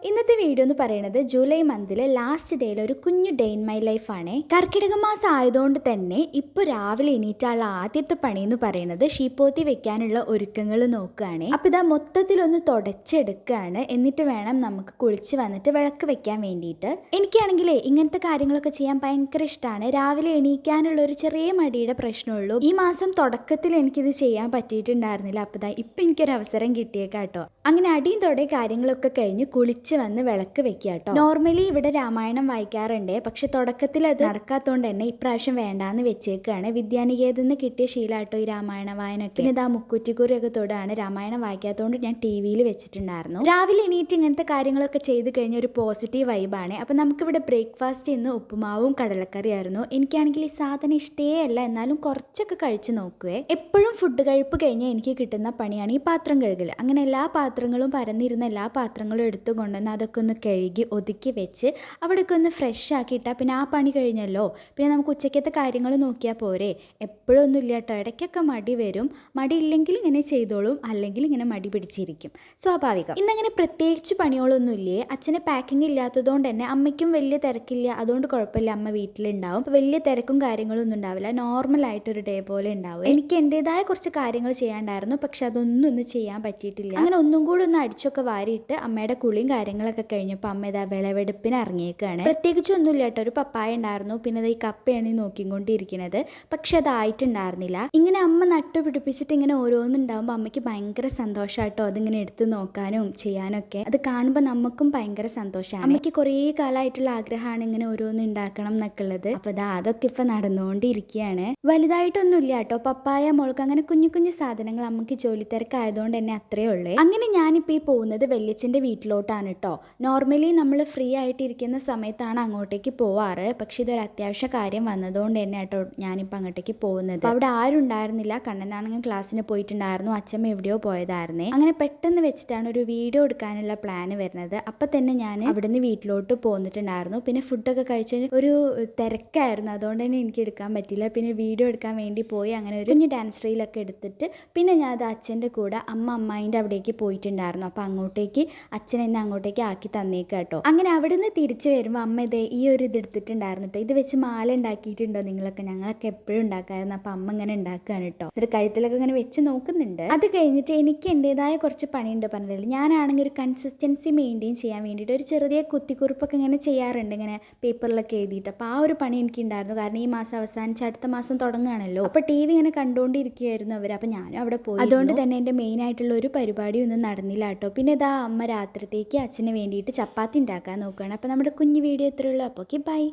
ഇന്നത്തെ വീഡിയോ എന്ന് പറയുന്നത് ജൂലൈ മന്തിലെ ലാസ്റ്റ് ഡേയിൽ ഒരു കുഞ്ഞു ഡേ ഇൻ മൈ ലൈഫ് ആണ്. കർക്കിടക മാസം ആയതുകൊണ്ട് തന്നെ ഇപ്പോൾ രാവിലെ എണീറ്റുള്ള ആദ്യത്തെ പണി എന്ന് പറയുന്നത് ഷീപ്പോത്തി വെക്കാനുള്ള ഒരുക്കങ്ങൾ നോക്കുകയാണ്. അപ്പോൾ ഇതാ മൊത്തത്തിലൊന്ന് തുടച്ചെടുക്കുകയാണ്. എന്നിട്ട് വേണം നമുക്ക് കുളിച്ച് വന്നിട്ട് വിളക്ക് വെക്കാൻ വേണ്ടിയിട്ട്. എനിക്കാണെങ്കിൽ ഇങ്ങനത്തെ കാര്യങ്ങളൊക്കെ ചെയ്യാൻ ഭയങ്കര ഇഷ്ടമാണ്. രാവിലെ എണീക്കാനുള്ള ഒരു ചെറിയ മടിയുടെ പ്രശ്നമുള്ളൂ. ഈ മാസം തുടക്കത്തിൽ എനിക്കിത് ചെയ്യാൻ പറ്റിയിട്ടുണ്ടായിരുന്നില്ല. അപ്പോൾ ഇതാ ഇപ്പം എനിക്കൊരു അവസരം കിട്ടിയേക്കാട്ടോ. അങ്ങനെ അടിയും തൊടയും കാര്യങ്ങളൊക്കെ കഴിഞ്ഞ് കുളിച്ച് വന്ന് വിളക്ക് വെക്കുക കേട്ടോ. നോർമലി ഇവിടെ രാമായണം വായിക്കാറുണ്ട്, പക്ഷെ തുടക്കത്തിൽ അത് നടക്കാത്തതുകൊണ്ട് തന്നെ ഇപ്രാവശ്യം വേണ്ടാന്ന് വെച്ചേക്കാണ്. വിദ്യാനികേതന്ന് കിട്ടിയ ശീലമായിട്ടോ ഈ രാമായണ വായനൊക്കെ. പിന്നെ ഇതാ മുക്കുറ്റിക്കുറിയൊക്കെ തൊടാണ്. രാമായണം വായിക്കാത്തതുകൊണ്ട് ഞാൻ TV-യിൽ വെച്ചിട്ടുണ്ടായിരുന്നു. രാവിലെ എണീറ്റ് ഇങ്ങനത്തെ കാര്യങ്ങളൊക്കെ ചെയ്ത് കഴിഞ്ഞ ഒരു പോസിറ്റീവ് വൈബാണ്. അപ്പം നമുക്കിവിടെ ബ്രേക്ക്ഫാസ്റ്റ് ഇന്ന് ഉപ്പുമാവും കടലക്കറിയായിരുന്നു. എനിക്കാണെങ്കിൽ ഈ സാധനം ഇഷ്ടേ അല്ല, എന്നാലും കുറച്ചൊക്കെ കഴിച്ച് നോക്കുവേ. എപ്പോഴും ഫുഡ് കഴിപ്പ് കഴിഞ്ഞാൽ എനിക്ക് കിട്ടുന്ന പണിയാണ് ഈ പാത്രം കഴുകൽ. അങ്ങനെ എല്ലാ പാത്രങ്ങളും പരന്നിരുന്ന എല്ലാ പാത്രങ്ങളും എടുത്തു കൊണ്ടുവന്ന് അതൊക്കെ ഒന്ന് കഴുകി ഒതുക്കി വെച്ച് അവിടെയൊക്കെ ഒന്ന് ഫ്രഷ് ആക്കിയിട്ടാൽ പിന്നെ ആ പണി കഴിഞ്ഞല്ലോ. പിന്നെ നമുക്ക് ഉച്ചക്കത്തെ കാര്യങ്ങൾ നോക്കിയാൽ പോരെ. എപ്പോഴൊന്നും ഇല്ല കേട്ടോ, ഇടയ്ക്കൊക്കെ മടി വരും. മടി ഇല്ലെങ്കിൽ ഇങ്ങനെ ചെയ്തോളും, അല്ലെങ്കിൽ ഇങ്ങനെ മടി പിടിച്ചിരിക്കും, സ്വാഭാവികം. ഇന്നങ്ങനെ പ്രത്യേകിച്ച് പണികളൊന്നും ഇല്ലേ. അച്ഛന് പാക്കിംഗ് ഇല്ലാത്തതുകൊണ്ട് തന്നെ അമ്മയ്ക്കും വലിയ തിരക്കില്ല, അതുകൊണ്ട് കുഴപ്പമില്ല, അമ്മ വീട്ടിലുണ്ടാവും. അപ്പോൾ വലിയ തിരക്കും കാര്യങ്ങളൊന്നും ഉണ്ടാവില്ല, നോർമലായിട്ടൊരു ഡേ പോലെ ഉണ്ടാവും. എനിക്ക് എൻ്റെതായ കുറച്ച് കാര്യങ്ങൾ ചെയ്യാണ്ടായിരുന്നു, പക്ഷെ അതൊന്നും ഒന്ന് ചെയ്യാൻ പറ്റിയിട്ടില്ല. അങ്ങനെ ഒന്നും കൂടി ഒന്ന് അടിച്ചൊക്കെ വാരിയിട്ട് അമ്മയുടെ കുളിയും കാര്യങ്ങളൊക്കെ കഴിഞ്ഞപ്പോൾ അമ്മ ഇതാ വിളവെടുപ്പിന് ഇറങ്ങിയേക്കാണ്. പ്രത്യേകിച്ചൊന്നുമില്ല കേട്ടോ, ഒരു പപ്പായ ഉണ്ടായിരുന്നു, പിന്നെ ഈ കപ്പയാണ് ഈ നോക്കിക്കൊണ്ടിരിക്കുന്നത്. പക്ഷെ അതായിട്ടുണ്ടായിരുന്നില്ല. ഇങ്ങനെ അമ്മ നട്ടുപിടിപ്പിച്ചിട്ട് ഇങ്ങനെ ഓരോന്നുണ്ടാകുമ്പോൾ അമ്മയ്ക്ക് ഭയങ്കര സന്തോഷമായിട്ടോ അതിങ്ങനെ എടുത്ത് നോക്കാനും ചെയ്യാനൊക്കെ. അത് കാണുമ്പോൾ നമുക്കും ഭയങ്കര സന്തോഷമാണ്. അമ്മയ്ക്ക് കുറേ കാലമായിട്ടുള്ള ആഗ്രഹമാണ് ഇങ്ങനെ ഓരോന്ന് ഉണ്ടാക്കണം എന്നൊക്കെ ഉള്ളത്. അപ്പോൾ അതൊക്കെ ഇപ്പം നടന്നുകൊണ്ടിരിക്കുകയാണ്. വലുതായിട്ടൊന്നുമില്ല കേട്ടോ, പപ്പായ, മുളക്, അങ്ങനെ കുഞ്ഞു കുഞ്ഞു സാധനങ്ങൾ. അമ്മയ്ക്ക് ജോലി തിരക്കായതുകൊണ്ട് തന്നെ അത്രയേ ഉള്ളൂ. അങ്ങനെ ഞാനിപ്പോൾ ഈ പോകുന്നത് വല്യച്ഛൻ്റെ വീട്ടിലോട്ടാണ് കേട്ടോ. നോർമലി നമ്മൾ ഫ്രീ ആയിട്ടിരിക്കുന്ന സമയത്താണ് അങ്ങോട്ടേക്ക് പോവാറ്, പക്ഷെ ഇതൊരു അത്യാവശ്യ കാര്യം വന്നതുകൊണ്ട് തന്നെ കേട്ടോ ഞാനിപ്പോൾ അങ്ങോട്ടേക്ക് പോകുന്നത്. അവിടെ ആരും ഉണ്ടായിരുന്നില്ല. കണ്ണനാണെങ്കിൽ ക്ലാസ്സിന് പോയിട്ടുണ്ടായിരുന്നു, അച്ഛമ്മ എവിടെയോ പോയതായിരുന്നേ. അങ്ങനെ പെട്ടെന്ന് വെച്ചിട്ടാണ് ഒരു വീഡിയോ എടുക്കാനുള്ള പ്ലാന് വരുന്നത്. അപ്പം തന്നെ ഞാൻ അവിടുന്ന് വീട്ടിലോട്ട് പോന്നിട്ടുണ്ടായിരുന്നു. പിന്നെ ഫുഡൊക്കെ കഴിച്ചതിന് ഒരു തിരക്കായിരുന്നു, അതുകൊണ്ട് തന്നെ എനിക്ക് എടുക്കാൻ പറ്റില്ല. പിന്നെ വീഡിയോ എടുക്കാൻ വേണ്ടി പോയി അങ്ങനെ ഒരു കുഞ്ഞ് ഡാൻസ് റീലൊക്കെ എടുത്തിട്ട് പിന്നെ ഞാൻ അത് അച്ഛൻ്റെ കൂടെ അമ്മായിൻ്റെ അവിടേക്ക് പോയിട്ടുണ്ടായിരുന്നു. അപ്പോൾ അങ്ങോട്ടേക്ക് അച്ഛൻ എന്നെ അങ്ങോട്ടേക്ക് ആക്കി തന്നേക്ക് കേട്ടോ. അങ്ങനെ അവിടെ നിന്ന് തിരിച്ചു വരുമ്പോൾ അമ്മ ഇതേ ഈ ഒരു ഇത് എടുത്തിട്ടുണ്ടായിരുന്നു കേട്ടോ. ഇത് വെച്ച് മാല ഉണ്ടാക്കിയിട്ടുണ്ടോ നിങ്ങളൊക്കെ? ഞങ്ങളൊക്കെ എപ്പോഴും ഉണ്ടാക്കാമായിരുന്നു. അപ്പം അമ്മ ഇങ്ങനെ ഉണ്ടാക്കുകയാണ് കേട്ടോ. എന്നിട്ട് കഴുത്തിലൊക്കെ ഇങ്ങനെ വെച്ച് നോക്കുന്നുണ്ട്. അത് കഴിഞ്ഞിട്ട് എനിക്ക് എൻ്റെതായ കുറച്ച് പണിയുണ്ട് പറഞ്ഞില്ല. ഞാനാണെങ്കിൽ ഒരു കൺസിസ്റ്റൻസി മെയിൻറ്റെയിൻ ചെയ്യാൻ വേണ്ടിയിട്ട് ഒരു ചെറിയ കുത്തിക്കുറിപ്പൊക്കെ ഇങ്ങനെ ചെയ്യാറുണ്ട്, ഇങ്ങനെ പേപ്പറിലൊക്കെ എഴുതിയിട്ട്. അപ്പോൾ ആ ഒരു പണി എനിക്കുണ്ടായിരുന്നു. കാരണം ഈ മാസം അവസാനിച്ച് അടുത്ത മാസം തുടങ്ങുകയാണല്ലോ. അപ്പോൾ TV ഇങ്ങനെ കണ്ടുകൊണ്ടിരിക്കുകയായിരുന്നു അവർ. അപ്പോൾ ഞാനും അവിടെ പോയി. അതുകൊണ്ട് തന്നെ എൻ്റെ മെയിൻ ആയിട്ടുള്ള ഒരു പരിപാടിയും ഒന്നും നടന്നില്ല കേട്ടോ. പിന്നെ ഇതാ അമ്മ രാത്രിത്തേക്ക് അച്ഛന് വേണ്ടിയിട്ട് ചപ്പാത്തി ഉണ്ടാക്കാൻ നോക്കുകയാണ്. അപ്പോൾ നമ്മുടെ കുഞ്ഞു വീഡിയോ ഇത്രയുള്ളൂ. അപ്പോൾ ഓക്കെ, ബൈ.